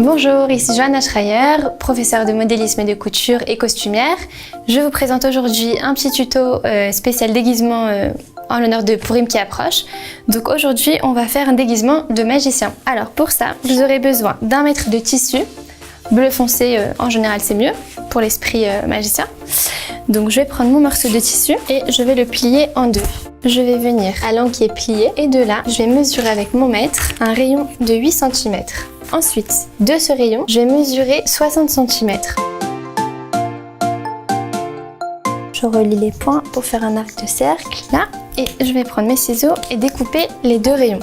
Bonjour, ici Johanna Schreier, professeure de modélisme et de couture et costumière. Je vous présente aujourd'hui un petit tuto spécial déguisement en l'honneur de Pourim qui approche. Donc aujourd'hui, on va faire un déguisement de magicien. Alors pour ça, vous aurez besoin d'1 mètre de tissu. Bleu foncé, en général c'est mieux pour l'esprit magicien. Donc je vais prendre mon morceau de tissu et je vais le plier en deux. Je vais venir à l'angle qui est plié et de là, je vais mesurer avec mon mètre un rayon de 8 cm. Ensuite, de ce rayon, je vais mesurer 60 cm. Je relie les points pour faire un arc de cercle, là. Et je vais prendre mes ciseaux et découper les deux rayons.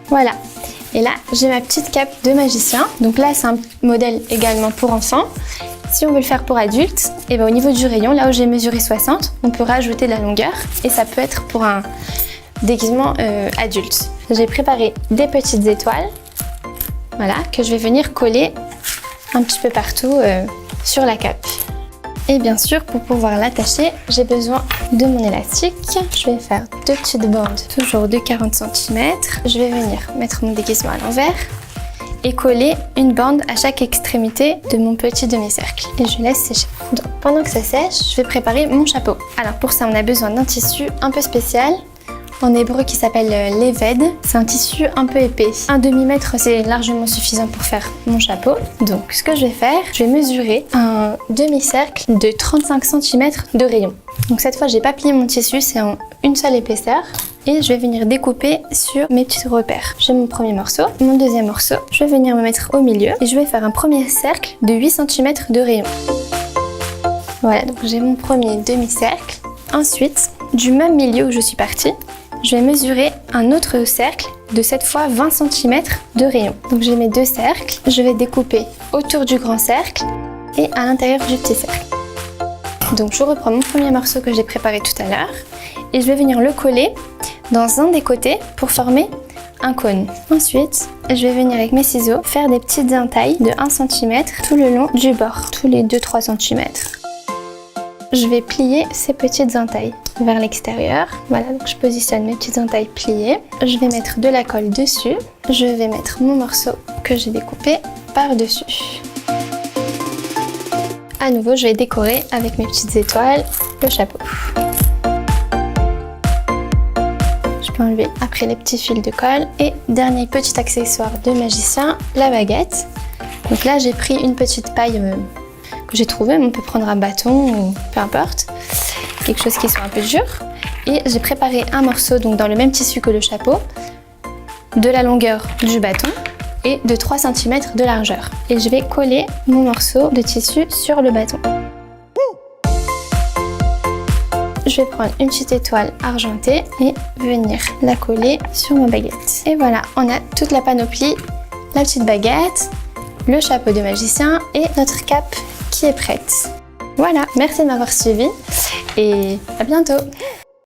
Voilà. Et là, j'ai ma petite cape de magicien. Donc là, c'est un modèle également pour enfants. Si on veut le faire pour adultes, et bien au niveau du rayon, là où j'ai mesuré 60, on peut rajouter de la longueur. Et ça peut être pour un déguisement adulte. J'ai préparé des petites étoiles. Voilà, que je vais venir coller un petit peu partout sur la cape. Et bien sûr, pour pouvoir l'attacher, j'ai besoin de mon élastique. Je vais faire deux petites bandes, toujours de 40 cm. Je vais venir mettre mon déguisement à l'envers et coller une bande à chaque extrémité de mon petit demi-cercle. Et je laisse sécher. Donc, pendant que ça sèche, je vais préparer mon chapeau. Alors pour ça, on a besoin d'un tissu un peu spécial. En hébreu qui s'appelle l'eved. C'est un tissu un peu épais. Un demi-mètre, c'est largement suffisant pour faire mon chapeau. Donc ce que je vais faire, je vais mesurer un demi-cercle de 35 cm de rayon. Donc cette fois, j'ai pas plié mon tissu, c'est en une seule épaisseur. Et je vais venir découper sur mes petits repères. J'ai mon premier morceau, mon deuxième morceau. Je vais venir me mettre au milieu et je vais faire un premier cercle de 8 cm de rayon. Voilà, donc j'ai mon premier demi-cercle. Ensuite, du même milieu où je suis partie, je vais mesurer un autre cercle de cette fois 20 cm de rayon. Donc j'ai mes deux cercles, je vais découper autour du grand cercle et à l'intérieur du petit cercle. Donc je reprends mon premier morceau que j'ai préparé tout à l'heure et je vais venir le coller dans un des côtés pour former un cône. Ensuite, je vais venir avec mes ciseaux faire des petites entailles de 1 cm tout le long du bord, tous les 2-3 cm. Je vais plier ces petites entailles vers l'extérieur. Voilà, donc je positionne mes petites entailles pliées. Je vais mettre de la colle dessus. Je vais mettre mon morceau que j'ai découpé par-dessus. À nouveau, je vais décorer avec mes petites étoiles le chapeau. Je peux enlever après les petits fils de colle. Et dernier petit accessoire de magicien, la baguette. Donc là, j'ai pris une petite paille que j'ai trouvé, on peut prendre un bâton ou peu importe, quelque chose qui soit un peu dur. Et j'ai préparé un morceau donc dans le même tissu que le chapeau, de la longueur du bâton et de 3 cm de largeur. Et je vais coller mon morceau de tissu sur le bâton. Je vais prendre une petite étoile argentée et venir la coller sur ma baguette. Et voilà, on a toute la panoplie, la petite baguette, le chapeau de magicien et notre cape qui est prête. Voilà, merci de m'avoir suivi et à bientôt.